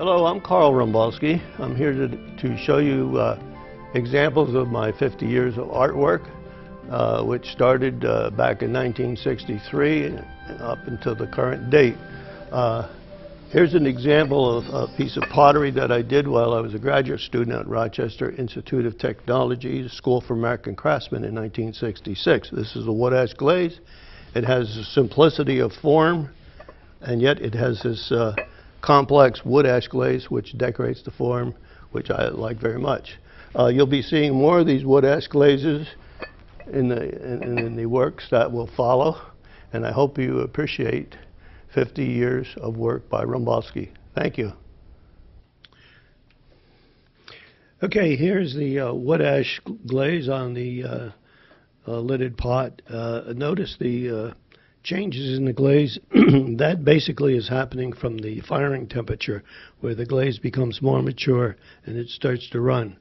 Hello, I'm Carl Rumbalski. I'm here to show you examples of my 50 years of artwork, which started back in 1963 up until the current date. Here's an example of a piece of pottery that I did while I was a graduate student at Rochester Institute of Technology, School for American Craftsmen in 1966. This is a wood ash glaze. It has the simplicity of form, and yet it has this complex wood ash glaze which decorates the form, which I like very much. You'll be seeing more of these wood ash glazes in the works that will follow, and I hope you appreciate 50 years of work by Rumbalski. Thank you. Okay, here's the wood ash glaze on the lidded pot. Notice the changes in the glaze. That basically is happening from the firing temperature, where the glaze becomes more mature and it starts to run.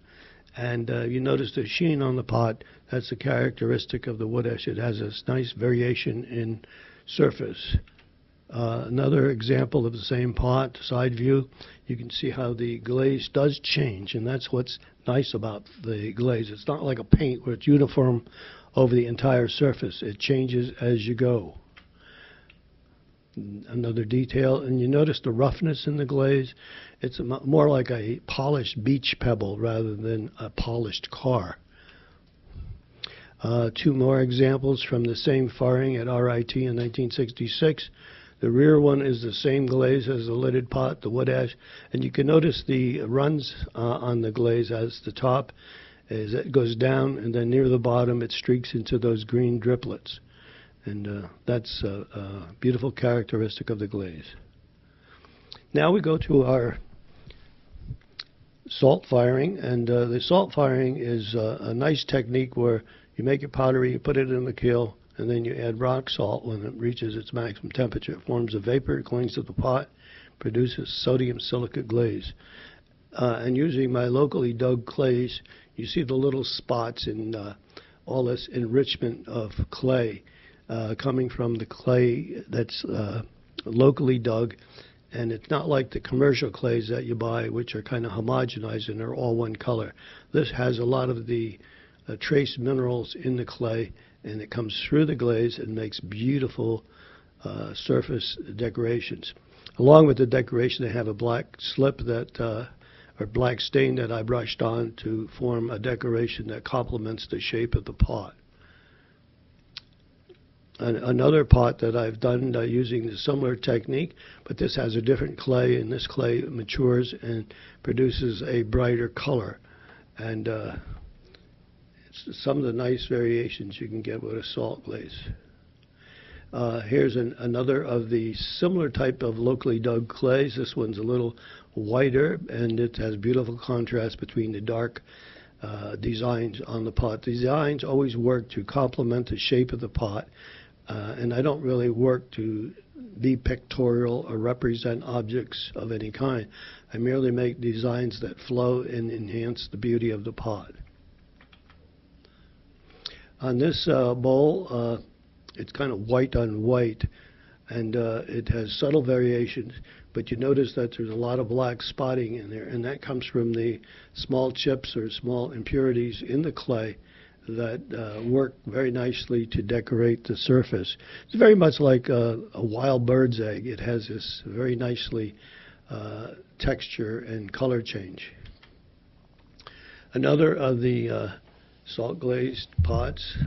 And you notice the sheen on the pot. That's a characteristic of the wood ash. It has this nice variation in surface. Another example of the same pot, side view, you can see how the glaze does change, and that's what's nice about the glaze. It's not like a paint where it's uniform over the entire surface. It changes as you go. Another detail, and you notice the roughness in the glaze. It's more like a polished beach pebble rather than a polished car. Two more examples from the same firing at RIT in 1966. The rear one is the same glaze as the lidded pot, the wood ash, and you can notice the runs on the glaze as the top as it goes down, and then near the bottom it streaks into those green driplets. And that's a beautiful characteristic of the glaze. Now we go to our salt firing, and the salt firing is a nice technique where you make your pottery, you put it in the kiln, and then you add rock salt when it reaches its maximum temperature. It forms a vapor, it clings to the pot, produces sodium silicate glaze. And using my locally dug clays, you see the little spots in all this enrichment of clay coming from the clay that's locally dug. And it's not like the commercial clays that you buy, which are kind of homogenized and they're all one color. This has a lot of the trace minerals in the clay, and it comes through the glaze and makes beautiful surface decorations. Along with the decoration, they have a black slip that, or black stain that I brushed on to form a decoration that complements the shape of the pot. Another pot that I've done using a similar technique, but this has a different clay, and this clay matures and produces a brighter color. And some of the nice variations you can get with a salt glaze. Here's another of the similar type of locally dug clays. This one's a little whiter, and it has beautiful contrast between the dark designs on the pot. The designs always work to complement the shape of the pot, and I don't really work to be pictorial or represent objects of any kind. I merely make designs that flow and enhance the beauty of the pot. On this bowl, it's kind of white on white, and it has subtle variations, but you notice that there's a lot of black spotting in there, and that comes from the small chips or small impurities in the clay that work very nicely to decorate the surface. It's very much like a wild bird's egg. It has this very nicely texture and color change. Another of the salt glazed pots,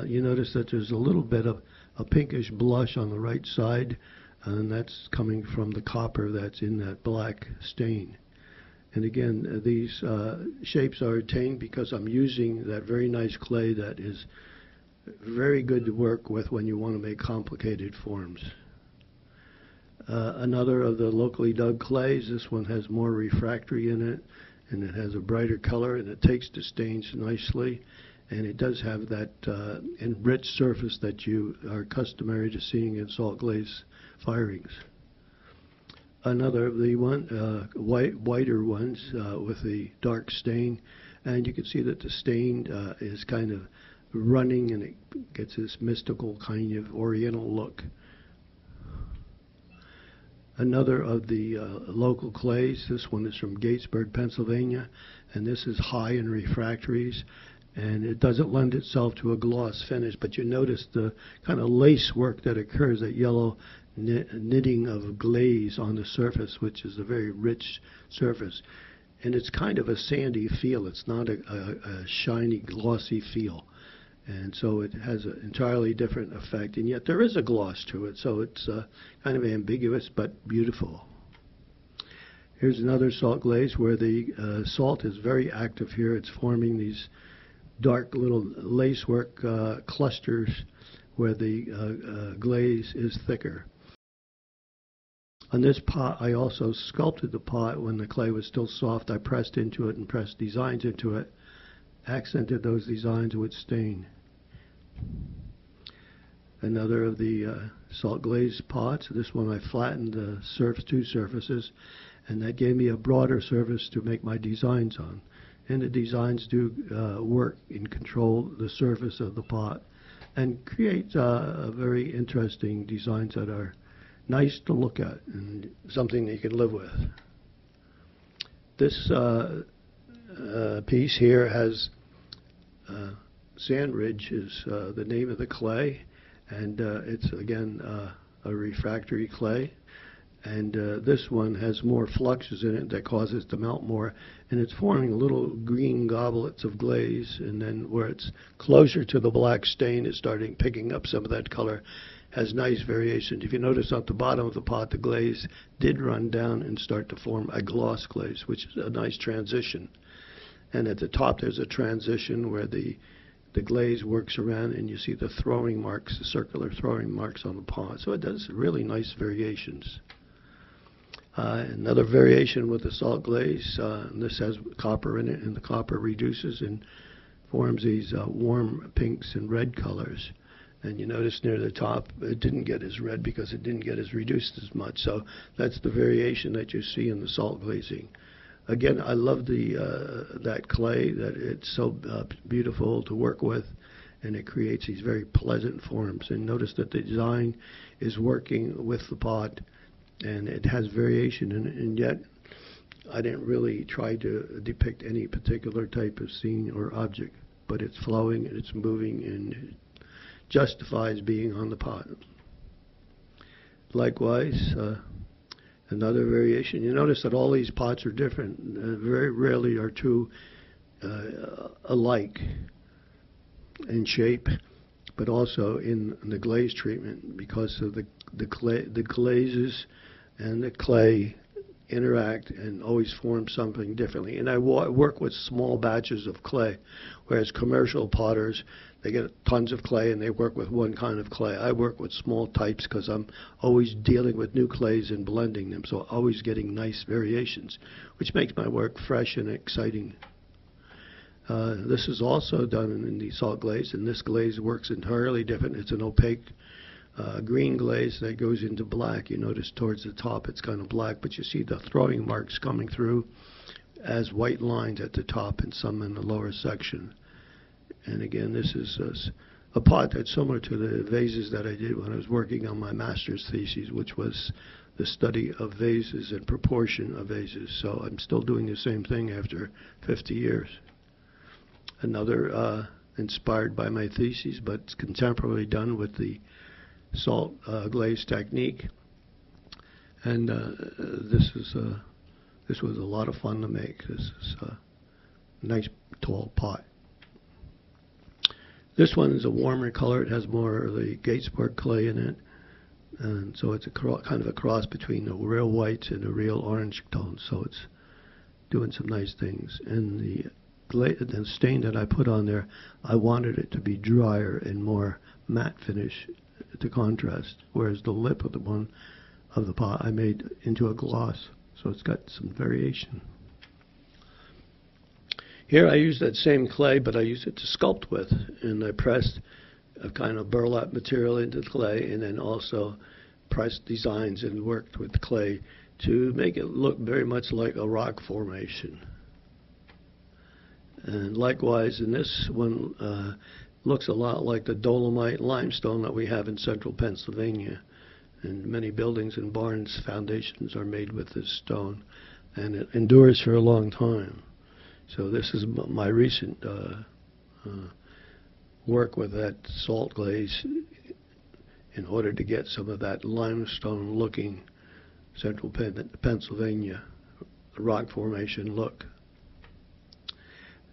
you notice that there's a little bit of a pinkish blush on the right side, and that's coming from the copper that's in that black stain. And again, these shapes are attained because I'm using that very nice clay that is very good to work with when you want to make complicated forms. Another of the locally dug clays, this one has more refractory in it, and it has a brighter color, and it takes the stains nicely, and it does have that enriched surface that you are customary to seeing in salt glaze firings. Another of the whiter ones with the dark stain, and you can see that the stain is kind of running, and it gets this mystical kind of oriental look. Another of the local clays. This one is from Gatesburg, Pennsylvania, and this is high in refractories, and it doesn't lend itself to a gloss finish, but you notice the kind of lace work that occurs, that yellow knitting of glaze on the surface, which is a very rich surface. And it's kind of a sandy feel. It's not a shiny, glossy feel. And so it has an entirely different effect, and yet there is a gloss to it, so it's kind of ambiguous but beautiful. Here's another salt glaze where the salt is very active here. It's forming these dark little lacework clusters where the glaze is thicker. On this pot, I also sculpted the pot when the clay was still soft. I pressed into it and pressed designs into it, accented those designs with stain. Another of the salt glaze pots. This one I flattened the two surfaces, and that gave me a broader surface to make my designs on. And the designs do work and control the surface of the pot and create very interesting designs that are nice to look at and something that you can live with. This piece here has Sand Ridge is the name of the clay, and it's again a refractory clay, and this one has more fluxes in it that cause it to melt more, and it's forming little green goblets of glaze, and then where it's closer to the black stain, it's starting picking up some of that color. Has nice variations. If you notice at the bottom of the pot, the glaze did run down and start to form a gloss glaze, which is a nice transition. And at the top there's a transition where the glaze works around, and you see the throwing marks, the circular throwing marks on the pot. So it does really nice variations. Another variation with the salt glaze, and this has copper in it, and the copper reduces and forms these warm pinks and red colors. And you notice near the top it didn't get as red because it didn't get as reduced as much. So that's the variation that you see in the salt glazing. Again, I love that clay, that it's so beautiful to work with, and it creates these very pleasant forms. And notice that the design is working with the pot, and it has variation in it, and yet I didn't really try to depict any particular type of scene or object, but it's flowing and it's moving and it justifies being on the pot. Likewise, another variation. You notice that all these pots are different. Very rarely are two alike in shape, but also in the glaze treatment, because of the glazes and the clay interact and always form something differently. And I work with small batches of clay, whereas commercial potters, they get tons of clay and they work with one kind of clay. I work with small types because I'm always dealing with new clays and blending them, so always getting nice variations, which makes my work fresh and exciting. This is also done in the salt glaze, and this glaze works entirely different. It's an opaque green glaze that goes into black. You notice towards the top it's kind of black, but you see the throwing marks coming through as white lines at the top and some in the lower section. And again, this is a pot that's similar to the vases that I did when I was working on my master's thesis, which was the study of vases and proportion of vases. So I'm still doing the same thing after 50 years. Another inspired by my thesis, but it's contemporarily done with the salt glaze technique. And this was a lot of fun to make. This is a nice tall pot. This one is a warmer color. It has more of the Gatesburg clay in it, and so it's a kind of a cross between the real whites and the real orange tones. So it's doing some nice things. And the stain that I put on there, I wanted it to be drier and more matte finish to contrast, whereas the lip of the pot I made into a gloss, so it's got some variation. Here I use that same clay, but I use it to sculpt with, and I pressed a kind of burlap material into the clay, and then also pressed designs and worked with the clay to make it look very much like a rock formation. And likewise, in this one, looks a lot like the dolomite limestone that we have in central Pennsylvania. And many buildings and barns foundations are made with this stone, and it endures for a long time. So this is my recent work with that salt glaze in order to get some of that limestone looking central Pennsylvania rock formation look.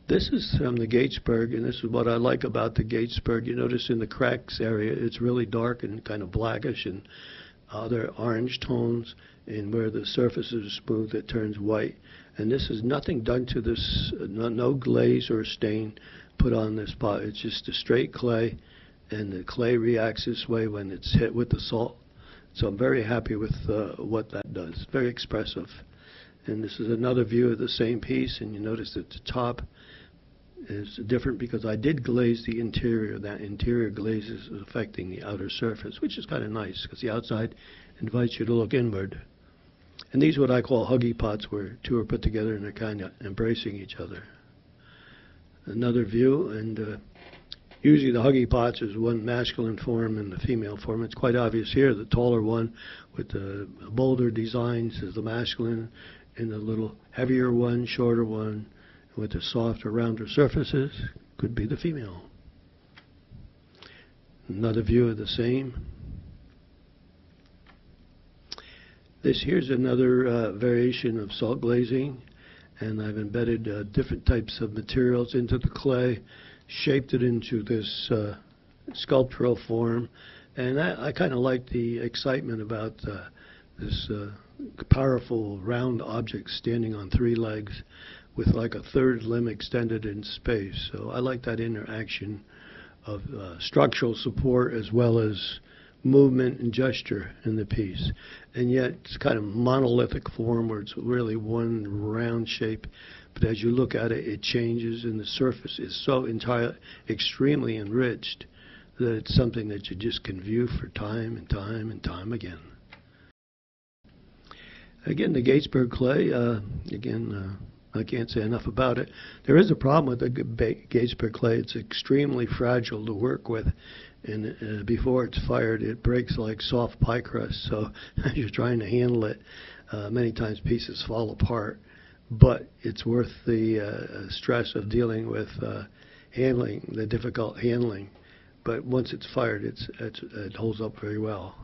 This is from the Gatesburg, and this is what I like about the Gatesburg. You notice in the cracks area it's really dark and kind of blackish, and other orange tones, and where the surface is smooth it turns white. And this is nothing done to this, no glaze or stain put on this pot. It's just a straight clay, and the clay reacts this way when it's hit with the salt. So I'm very happy with what that does. Very expressive. And this is another view of the same piece, and you notice that the top is different because I did glaze the interior. That interior glaze is affecting the outer surface, which is kind of nice because the outside invites you to look inward. And these are what I call Huggy Pots, where two are put together and they're kind of embracing each other. Another view, and usually the Huggy Pots is one masculine form and the female form. It's quite obvious here. The taller one with the bolder designs is the masculine, and the little heavier one, shorter one, with the softer, rounder surfaces could be the female. Another view of the same. This here's another variation of salt glazing, and I've embedded different types of materials into the clay, shaped it into this sculptural form, and I kind of like the excitement about this powerful round object standing on three legs with like a third limb extended in space. So I like that interaction of structural support as well as movement and gesture in the piece. And yet it's kind of monolithic form where it's really one round shape, but as you look at it, it changes, and the surface is so extremely enriched that it's something that you just can view for time and time and time again. Again, the Gatesburg clay, I can't say enough about it. There is a problem with the Gatesburg clay. It's extremely fragile to work with, and before it's fired, it breaks like soft pie crust. So as you're trying to handle it, many times pieces fall apart. But it's worth the stress of dealing with handling, the difficult handling. But once it's fired, it holds up very well.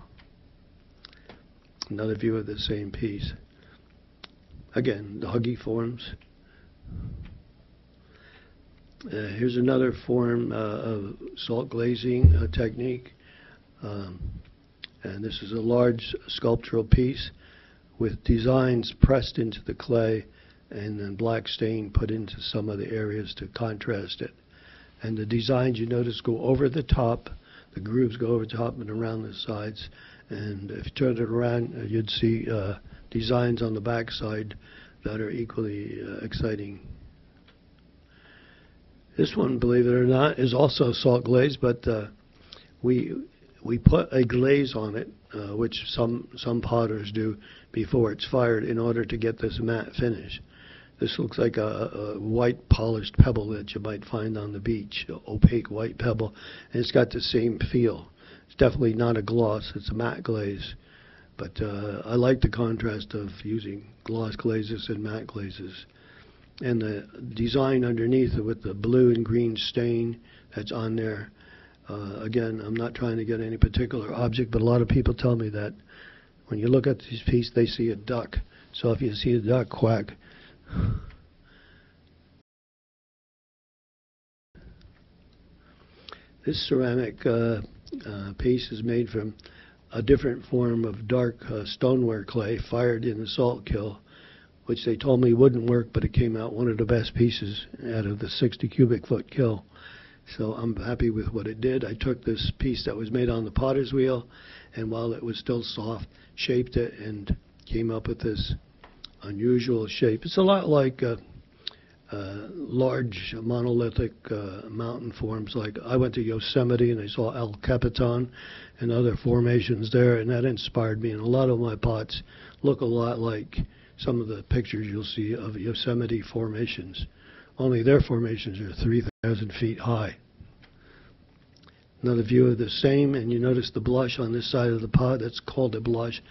Another view of the same piece. Again, the Huggy forms. Here's another form of salt glazing technique. And this is a large sculptural piece with designs pressed into the clay and then black stain put into some of the areas to contrast it. And the designs, you notice, go over the top. The grooves go over the top and around the sides. And if you turn it around, you'd see designs on the back side that are equally exciting. This one, believe it or not, is also salt glaze, but we put a glaze on it, which some potters do before it's fired in order to get this matte finish. This looks like a white polished pebble that you might find on the beach, opaque white pebble, and it's got the same feel. It's definitely not a gloss, it's a matte glaze. But I like the contrast of using gloss glazes and matte glazes. And the design underneath with the blue and green stain that's on there. Again, I'm not trying to get any particular object, but a lot of people tell me that when you look at this piece, they see a duck. So if you see a duck, quack. This ceramic piece is made from a different form of dark stoneware clay fired in the salt kiln, which they told me wouldn't work, but it came out one of the best pieces out of the 60 cubic foot kiln. So I'm happy with what it did. I took this piece that was made on the potter's wheel, and while it was still soft, shaped it and came up with this unusual shape. It's a lot like large monolithic mountain forms. Like I went to Yosemite and I saw El Capitan and other formations there, and that inspired me. And a lot of my pots look a lot like some of the pictures you'll see of Yosemite formations, only their formations are 3,000 feet high. Another view of the same, and you notice the blush on this side of the pot. That's called a blush,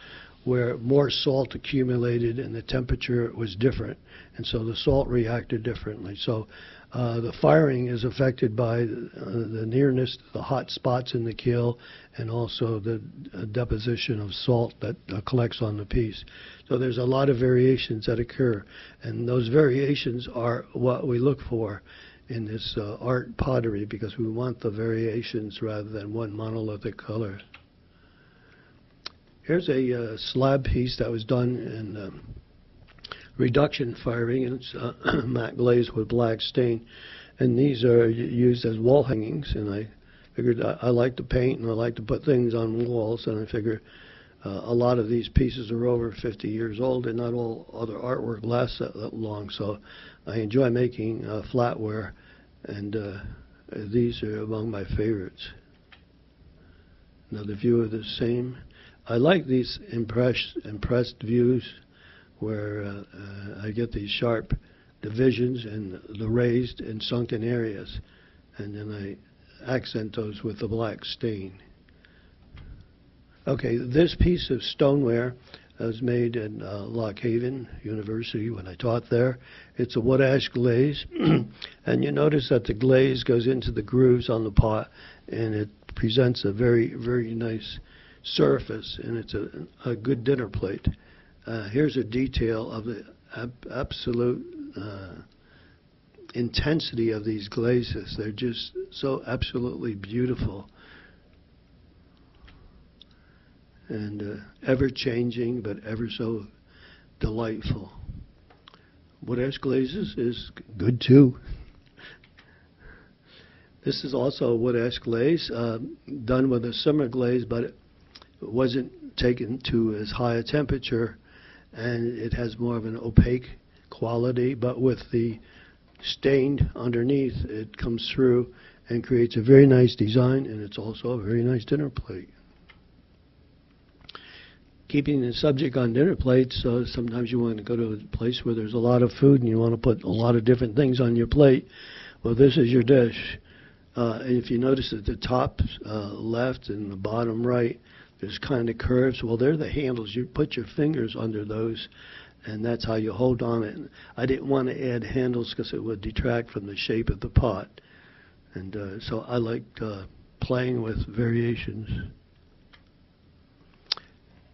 where more salt accumulated and the temperature was different, and so the salt reacted differently. So the firing is affected by the nearness to the hot spots in the kiln, and also the deposition of salt that collects on the piece. So there's a lot of variations that occur, and those variations are what we look for in this art pottery, because we want the variations rather than one monolithic color. Here's a slab piece that was done in reduction firing, and it's matte glaze with black stain. And these are used as wall hangings, and I figured I like to paint and I like to put things on walls, and I figure a lot of these pieces are over 50 years old, and not all other artwork lasts that long, so I enjoy making flatware, and these are among my favorites. Another view of the same. I like these impressed views where I get these sharp divisions and the raised and sunken areas, and then I accent those with the black stain. Okay, this piece of stoneware was made in Lock Haven University when I taught there. It's a wood ash glaze, and you notice that the glaze goes into the grooves on the pot, and it presents a very, very nice surface, and it's a good dinner plate. Here's a detail of the absolute intensity of these glazes. They're just so absolutely beautiful, and ever-changing, but ever so delightful. Wood ash glazes is good too. This is also a wood ash glaze, done with a simmer glaze, but it wasn't taken to as high a temperature, and it has more of an opaque quality, but with the stained underneath, it comes through and creates a very nice design, and it's also a very nice dinner plate. Keeping the subject on dinner plates, sometimes you want to go to a place where there's a lot of food and you want to put a lot of different things on your plate. Well, this is your dish. And if you notice at the top left and the bottom right, there's kind of curves. Well, they're the handles. You put your fingers under those, and that's how you hold on it. And I didn't want to add handles because it would detract from the shape of the pot. And so I liked playing with variations.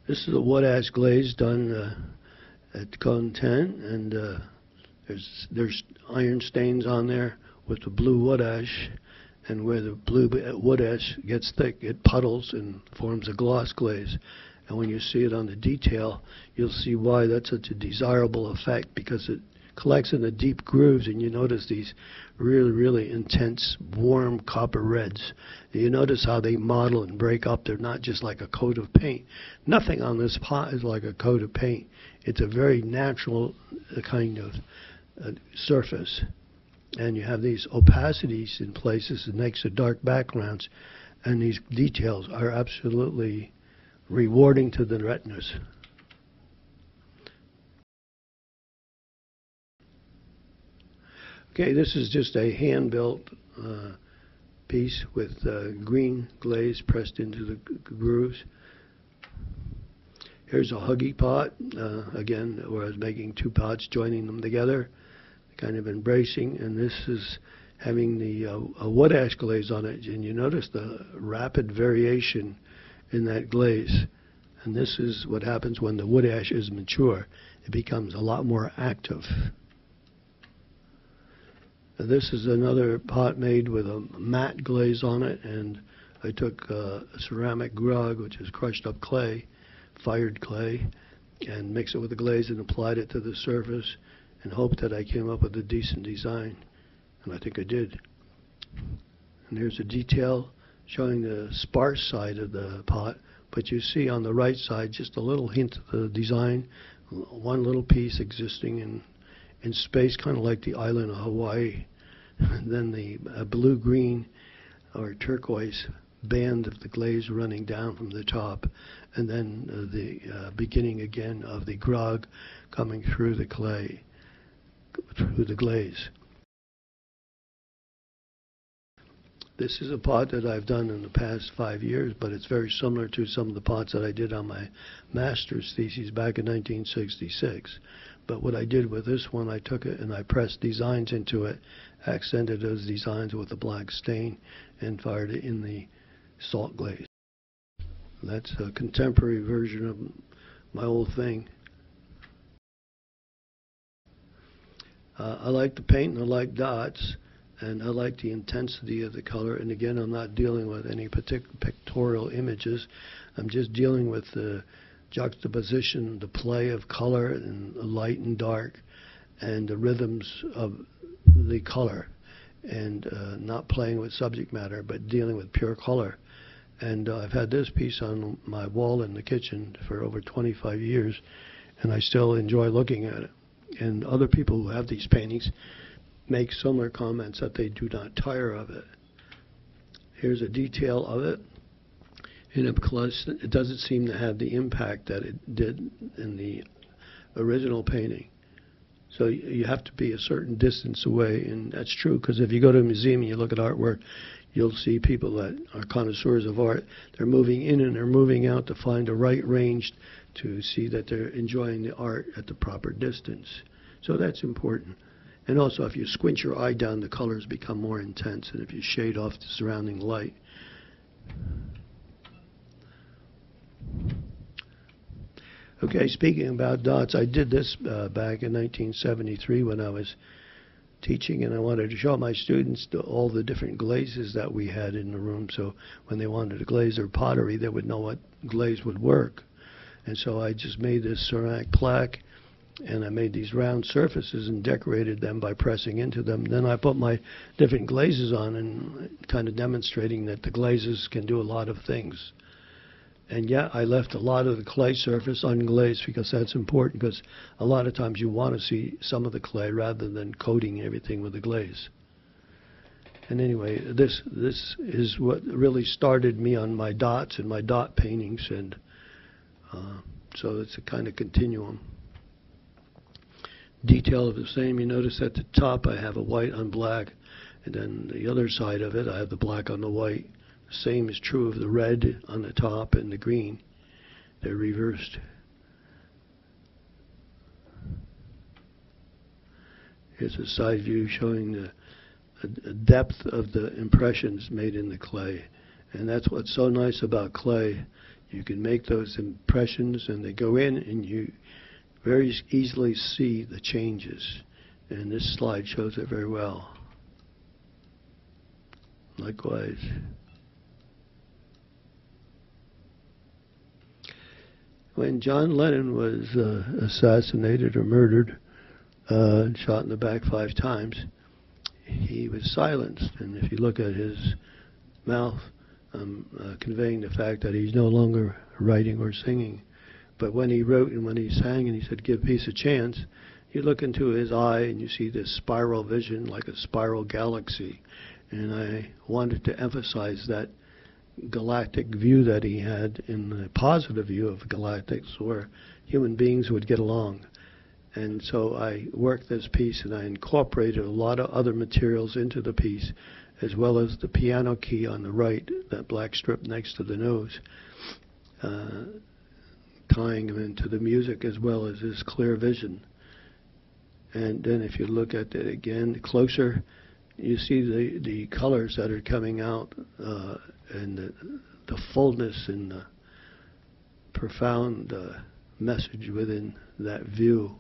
This is a wood ash glaze done at Cone 10, and there's iron stains on there with the blue wood ash, and where the blue wood ash gets thick, it puddles and forms a gloss glaze. And when you see it on the detail, you'll see why that's such a desirable effect, because it collects in the deep grooves, and you notice these really, really intense, warm copper reds. And you notice how they model and break up. They're not just like a coat of paint. Nothing on this pot is like a coat of paint. It's a very natural kind of surface. And you have these opacities in places that makes the dark backgrounds, and these details are absolutely rewarding to the retinas. Okay, this is just a hand-built piece with green glaze pressed into the grooves. Here's a Huggie Pot, again, where I was making two pots, joining them together, kind of embracing, and this is having the a wood ash glaze on it, and you notice the rapid variation in that glaze. And this is what happens when the wood ash is mature. It becomes a lot more active. This is another pot made with a matte glaze on it, and I took ceramic grog, which is crushed up clay, fired clay, and mixed it with the glaze and applied it to the surface, and hoped that I came up with a decent design, and I think I did. And here's a detail showing the sparse side of the pot, but you see on the right side just a little hint of the design, one little piece existing in space, kind of like the island of Hawaii. And then the blue-green or turquoise band of the glaze running down from the top, and then the beginning again of the grog coming through the clay, through the glaze. This is a pot that I've done in the past 5 years, but it's very similar to some of the pots that I did on my master's thesis back in 1966. But what I did with this one, I took it and I pressed designs into it, accented those designs with a black stain, and fired it in the salt glaze. That's a contemporary version of my old thing. I like the paint and I like dots, and I like the intensity of the color. And again, I'm not dealing with any particular pictorial images. I'm just dealing with the juxtaposition, the play of color and light and dark, and the rhythms of the color, and not playing with subject matter, but dealing with pure color. And I've had this piece on my wall in the kitchen for over 25 years, and I still enjoy looking at it. And other people who have these paintings make similar comments that they do not tire of it. Here's a detail of it. And up close, it doesn't seem to have the impact that it did in the original painting. So you have to be a certain distance away, and that's true, because if you go to a museum and you look at artwork, you'll see people that are connoisseurs of art. They're moving in and they're moving out to find the right range to see that they're enjoying the art at the proper distance. So that's important. And also, if you squint your eye down, the colors become more intense, and if you shade off the surrounding light. Okay, speaking about dots, I did this back in 1973 when I was teaching, and I wanted to show my students all the different glazes that we had in the room, so when they wanted to glaze their pottery, they would know what glaze would work. And so I just made this ceramic plaque, and I made these round surfaces and decorated them by pressing into them. Then I put my different glazes on, and kind of demonstrating that the glazes can do a lot of things. And yeah, I left a lot of the clay surface unglazed, because that's important, because a lot of times you want to see some of the clay rather than coating everything with the glaze. And anyway, this is what really started me on my dots and my dot paintings, and so it's a kind of continuum. Detail of the same. You notice at the top I have a white on black, and then the other side of it I have the black on the white. Same is true of the red on the top and the green. They're reversed. Here's a side view showing the depth of the impressions made in the clay. And that's what's so nice about clay. You can make those impressions and they go in, and you very easily see the changes. And this slide shows it very well. Likewise. When John Lennon was assassinated or murdered, shot in the back 5 times, he was silenced. And if you look at his mouth, conveying the fact that he's no longer writing or singing. But when he wrote and when he sang and he said, "Give peace a chance," you look into his eye and you see this spiral vision, like a spiral galaxy. And I wanted to emphasize that galactic view that he had, in the positive view of galactics, where human beings would get along. And so I worked this piece and I incorporated a lot of other materials into the piece, as well as the piano key on the right, that black strip next to the nose, tying him into the music as well as his clear vision. And then if you look at it again closer, you see the colors that are coming out, and the fullness and the profound message within that view.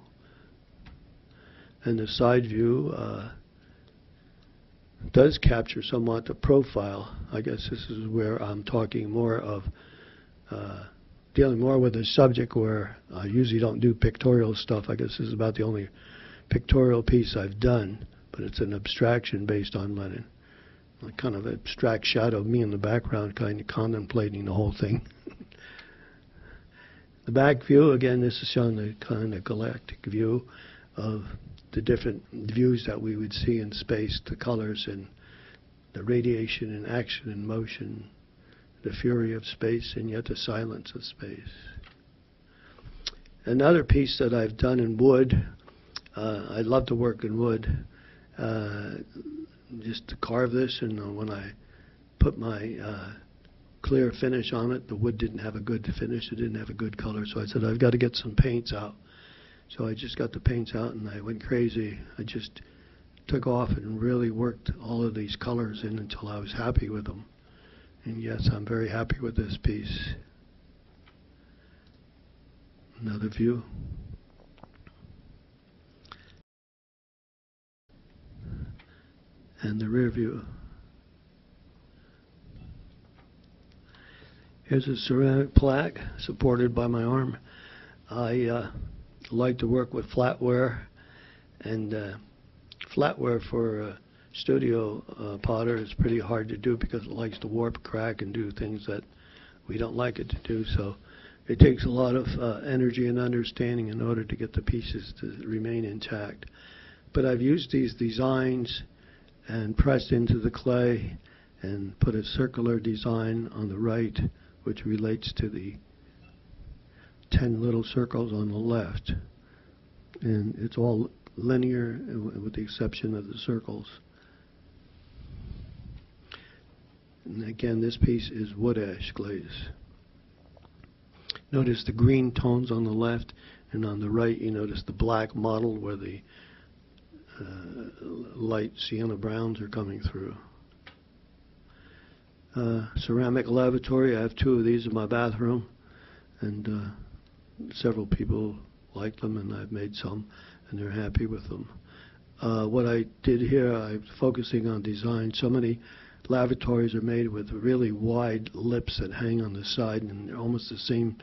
And the side view does capture somewhat the profile. I guess this is where I'm talking more of dealing more with the subject, where I usually don't do pictorial stuff. I guess this is about the only pictorial piece I've done, but it's an abstraction based on Lennon. A kind of abstract shadow of me in the background, kind of contemplating the whole thing. The back view, again, this is showing the kind of galactic view of the different views that we would see in space, the colors and the radiation and action and motion, the fury of space and yet the silence of space. Another piece that I've done in wood, I love to work in wood, just to carve this, and when I put my clear finish on it. The wood didn't have a good finish. It didn't have a good color. So I said, I've got to get some paints out. So I just got the paints out and I went crazy. I just took off and really worked all of these colors in until I was happy with them. And yes, I'm very happy with this piece. Another view. And the rear view. Here's a ceramic plaque supported by my arm. I like to work with flatware, and flatware for a studio potter is pretty hard to do because it likes to warp, crack, and do things that we don't like it to do. So it takes a lot of energy and understanding in order to get the pieces to remain intact. But I've used these designs and pressed into the clay and put a circular design on the right, which relates to the 10 little circles on the left. And it's all linear with the exception of the circles. And again, this piece is wood ash glaze. Notice the green tones on the left, and on the right you notice the black mottled where the light sienna browns are coming through. Ceramic lavatory. I have 2 of these in my bathroom, and several people like them, and I've made some, and they're happy with them. What I did here, I'm focusing on design. So many lavatories are made with really wide lips that hang on the side, and they're almost the same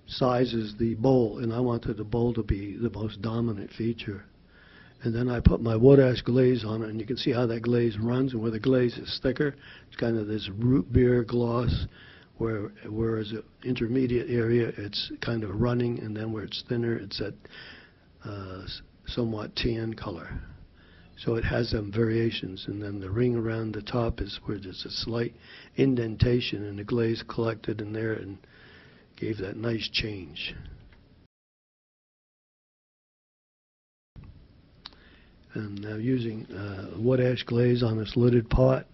size as the bowl, and I wanted the bowl to be the most dominant feature. And then I put my wood ash glaze on it, and you can see how that glaze runs, and where the glaze is thicker, it's kind of this root beer gloss, whereas the intermediate area, it's kind of running, and then where it's thinner, it's at somewhat tan color. So it has some variations, and then the ring around the top is where there's a slight indentation, and the glaze collected in there and gave that nice change. And now using wood ash glaze on this lidded pot,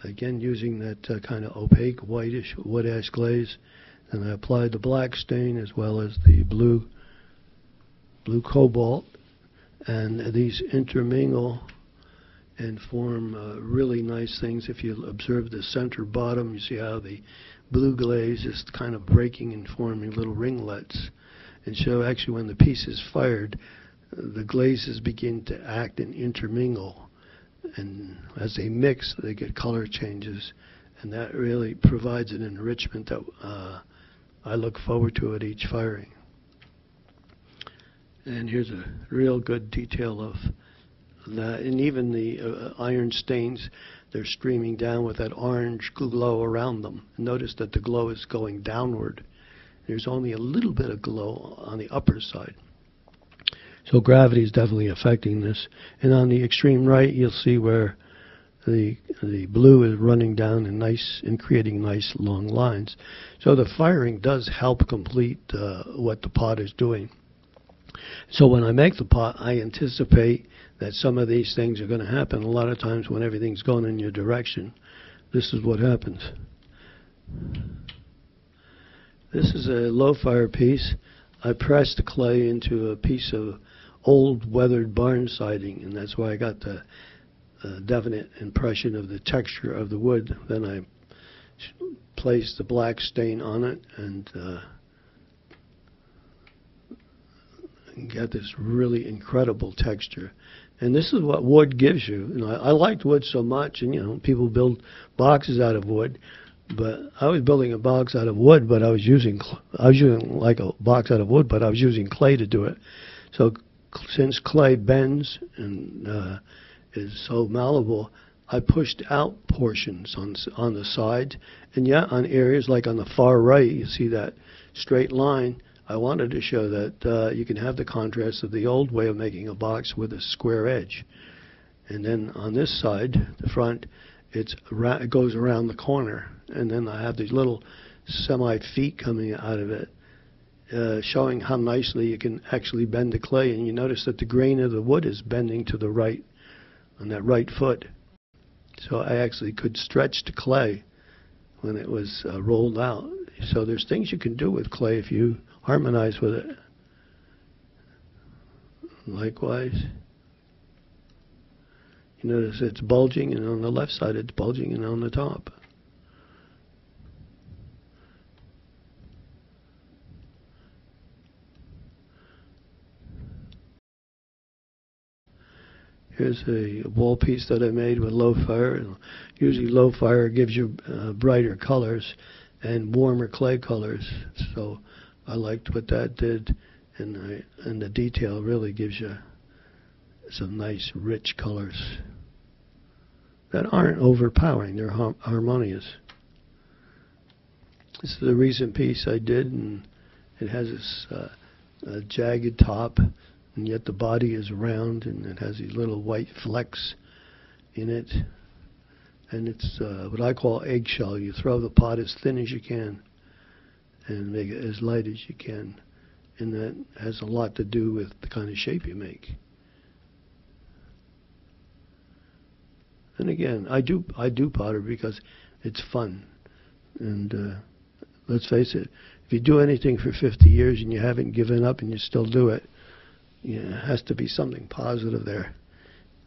again using that kind of opaque whitish wood ash glaze, and I applied the black stain as well as the blue cobalt, and these intermingle and form really nice things. If you observe the center bottom, you see how the blue glaze is kind of breaking and forming little ringlets, and so actually when the piece is fired, the glazes begin to act and intermingle, and as they mix they get color changes, and that really provides an enrichment that I look forward to at each firing. And here's a real good detail of that, and even the iron stains, they're streaming down with that orange glow around them. Notice that the glow is going downward. There's only a little bit of glow on the upper side. So gravity is definitely affecting this. And on the extreme right, you'll see where the blue is running down and creating nice long lines. So the firing does help complete what the pot is doing. So when I make the pot, I anticipate that some of these things are going to happen. A lot of times when everything's going in your direction, this is what happens. This is a low fire piece. I pressed the clay into a piece of old weathered barn siding, and that's why I got the definite impression of the texture of the wood. Then I placed the black stain on it and got this really incredible texture. And this is what wood gives you. You know, I liked wood so much, and you know, people build boxes out of wood, but I was building a box out of wood, but I was using like a box out of wood, but I was using clay to do it. So since clay bends and is so malleable, I pushed out portions on the sides, and yet on areas like on the far right, you see that straight line. I wanted to show that you can have the contrast of the old way of making a box with a square edge. And then on this side, the front, it goes around the corner. And then I have these little semi-feet coming out of it, showing how nicely you can actually bend the clay. And you notice that the grain of the wood is bending to the right, on that right foot. So I actually could stretch the clay when it was rolled out. So there's things you can do with clay if you harmonize with it. Likewise, you notice it's bulging, and on the left side it's bulging, and on the top. Here's a wall piece that I made with low fire. And usually low fire gives you brighter colors and warmer clay colors. So I liked what that did, and the detail really gives you some nice rich colors that aren't overpowering. They're harmonious. This is a recent piece I did, and it has this jagged top, and yet the body is round, and it has these little white flecks in it. And it's what I call eggshell. You throw the pot as thin as you can and make it as light as you can. And that has a lot to do with the kind of shape you make. And again, I do pottery because it's fun. And let's face it, if you do anything for 50 years and you haven't given up and you still do it, it has to be something positive there.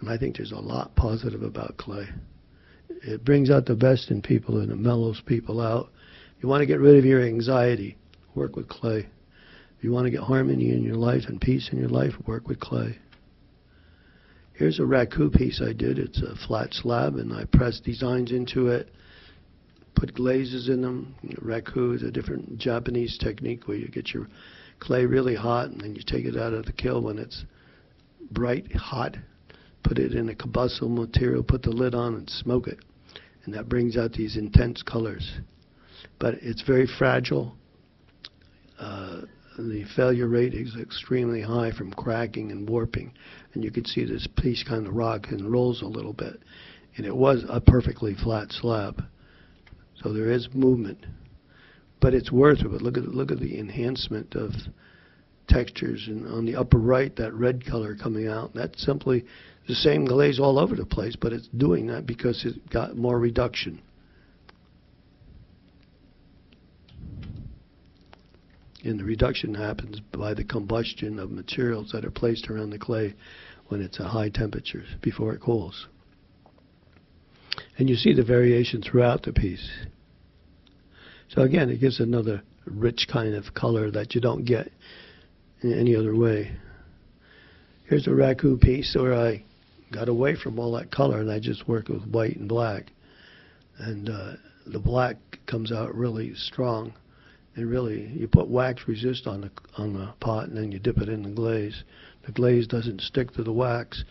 And I think there's a lot positive about clay. It brings out the best in people, and it mellows people out. If you want to get rid of your anxiety, work with clay. If you want to get harmony in your life and peace in your life, work with clay. Here's a raku piece I did. It's a flat slab, and I pressed designs into it, put glazes in them. Raku is a different Japanese technique where you get your clay really hot, and then you take it out of the kiln when it's bright hot, put it in a combustible material, put the lid on, and smoke it. And that brings out these intense colors. But it's very fragile. The failure rate is extremely high from cracking and warping. And you can see this piece kind of rocks and rolls a little bit. And it was a perfectly flat slab. So there is movement. But it's worth it. Look at the enhancement of textures. And on the upper right, that red color coming out, that's simply the same glaze all over the place, but it's doing that because it got more reduction. And the reduction happens by the combustion of materials that are placed around the clay when it's at high temperatures before it cools. And you see the variation throughout the piece. So again, it gives another rich kind of color that you don't get in any other way. Here's a raku piece where I got away from all that color and I just worked with white and black. And the black comes out really strong. And really, you put wax resist on the pot, and then you dip it in the glaze. The glaze doesn't stick to the wax,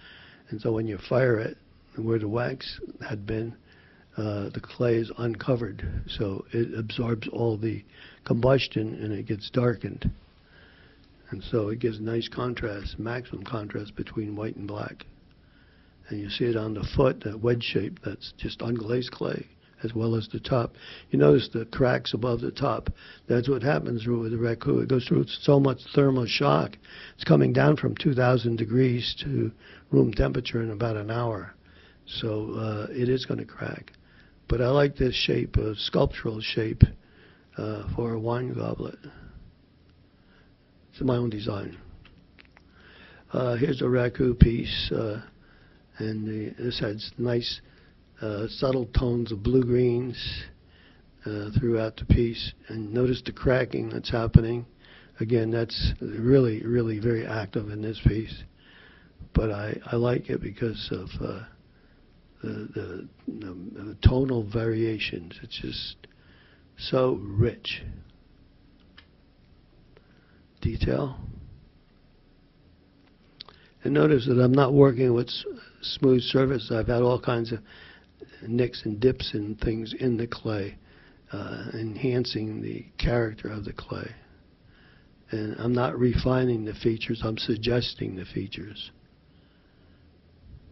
and so when you fire it, where the wax had been, the clay is uncovered, so it absorbs all the combustion and it gets darkened. And so it gives nice contrast, maximum contrast between white and black. And you see it on the foot, that wedge shape, that's just unglazed clay, as well as the top. You notice the cracks above the top. That's what happens with the raku. It goes through so much thermal shock. It's coming down from 2,000 degrees to room temperature in about an hour. So it is going to crack. But I like this shape, a sculptural shape for a wine goblet. It's my own design. Here's a raku piece, and this has nice subtle tones of blue-greens throughout the piece. And notice the cracking that's happening. Again, that's really, really very active in this piece. But I like it because of the tonal variations. It's just so rich. Detail. And notice that I'm not working with smooth surface. I've had all kinds of nicks and dips and things in the clay, enhancing the character of the clay. And I'm not refining the features, I'm suggesting the features.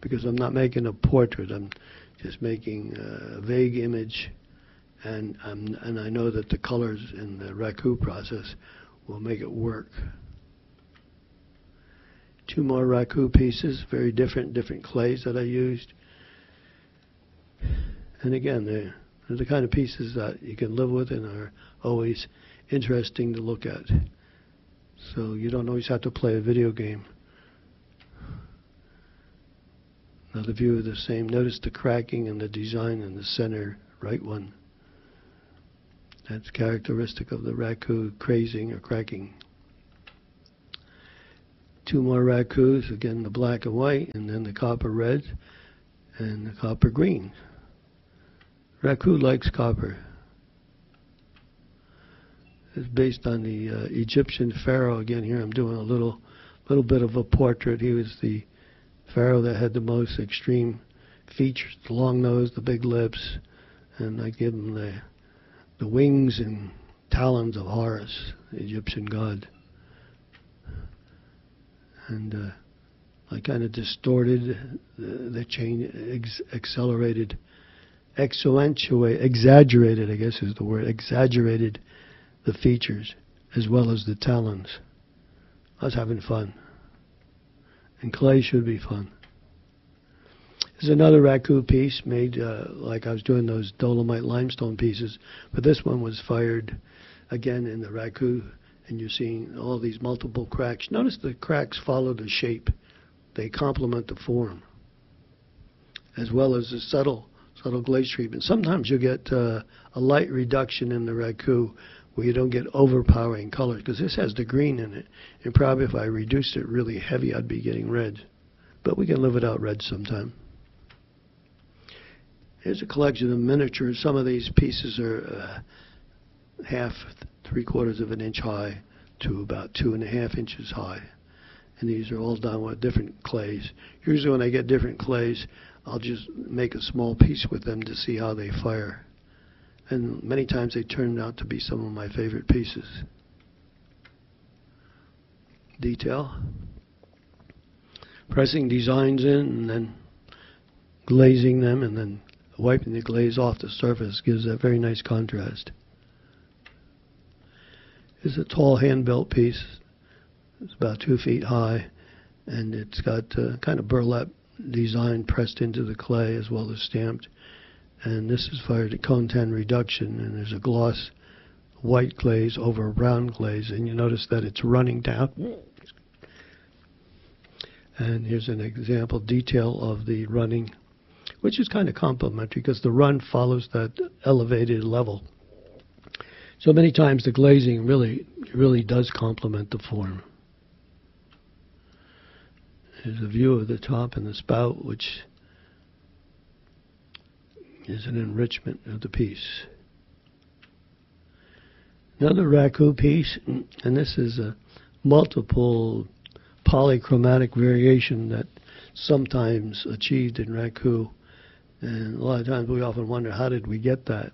Because I'm not making a portrait, I'm just making a vague image, and I know that the colors in the raku process will make it work. Two more raku pieces, very different clays that I used. And again, they're the kind of pieces that you can live with and are always interesting to look at. So you don't always have to play a video game. Another view of the same. Notice the cracking and the design in the center right one. That's characteristic of the raku crazing or cracking. Two more rakus, again the black and white, and then the copper red and the copper green. Raku likes copper. It's based on the Egyptian Pharaoh. Again, here I'm doing a little bit of a portrait. He was the Pharaoh that had the most extreme features: the long nose, the big lips, and I give him the wings and talons of Horus, the Egyptian god. And I kind of distorted the change, exaggerated, I guess is the word, exaggerated the features as well as the talons. I was having fun. And clay should be fun. There's another raku piece made like I was doing those dolomite limestone pieces, but this one was fired again in the raku, and you're seeing all these multiple cracks. Notice the cracks follow the shape. They complement the form, as well as the subtle glaze treatment. Sometimes you get a light reduction in the raku where you don't get overpowering colors, because this has the green in it, and probably if I reduced it really heavy I'd be getting red. But we can live without red sometime. Here's a collection of miniatures. Some of these pieces are half, 3/4 of an inch high to about 2.5 inches high. And these are all done with different clays. Usually when I get different clays, I'll just make a small piece with them to see how they fire. And many times they turn out to be some of my favorite pieces. Detail. Pressing designs in and then glazing them, and then wiping the glaze off the surface gives a very nice contrast. It's a tall hand-built piece. It's about 2 feet high, and it's got kind of burlap design pressed into the clay as well as stamped. And this is fired at cone 10 reduction, and there's a gloss white glaze over a brown glaze, and you notice that it's running down. And here's an example detail of the running, which is kind of complementary because the run follows that elevated level. So many times the glazing really does complement the form. Here's a view of the top and the spout, which is an enrichment of the piece. Another raku piece, and this is a multiple polychromatic variation that sometimes achieved in raku. And a lot of times we often wonder, how did we get that?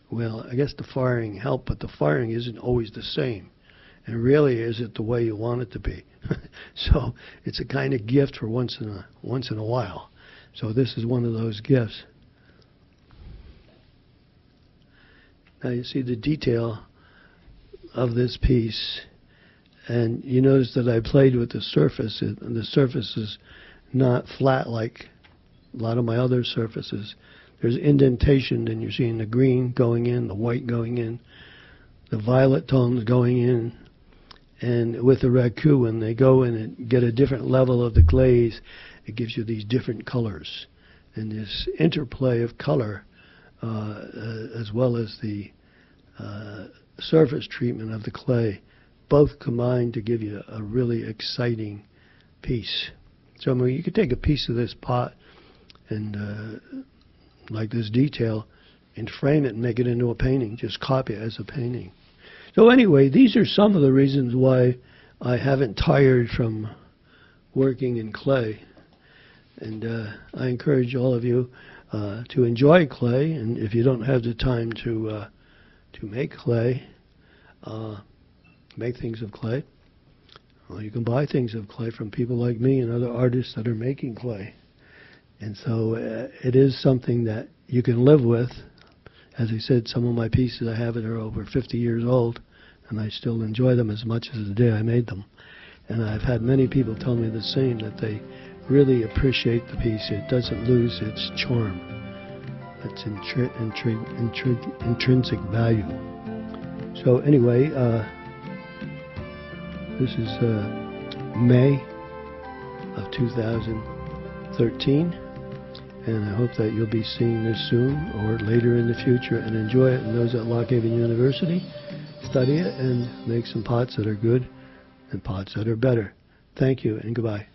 Well, I guess the firing helped, but the firing isn't always the same. And really, is it the way you want it to be? So it's a kind of gift for once in a while. So this is one of those gifts. Now you see the detail of this piece, and you notice that I played with the surface, and the surface is not flat like a lot of my other surfaces. There's indentation, and you're seeing the green going in, the white going in, the violet tones going in. And with the raku, when they go in and get a different level of the glaze, it gives you these different colors. And this interplay of color, as well as the surface treatment of the clay, both combine to give you a really exciting piece. So I mean, you could take a piece of this pot and like this detail and frame it and make it into a painting. Just copy it as a painting. So anyway, these are some of the reasons why I haven't tired from working in clay. And I encourage all of you to enjoy clay. And if you don't have the time to make clay, make things of clay, well, you can buy things of clay from people like me and other artists that are making clay. And so it is something that you can live with. As I said, some of my pieces I have are over 50 years old, and I still enjoy them as much as the day I made them. And I've had many people tell me the same, that they really appreciate the piece. It doesn't lose its charm. its intrinsic value. So anyway, this is May of 2013, and I hope that you'll be seeing this soon or later in the future and enjoy it. And those at Lock Haven University, study it and make some pots that are good and pots that are better. Thank you and goodbye.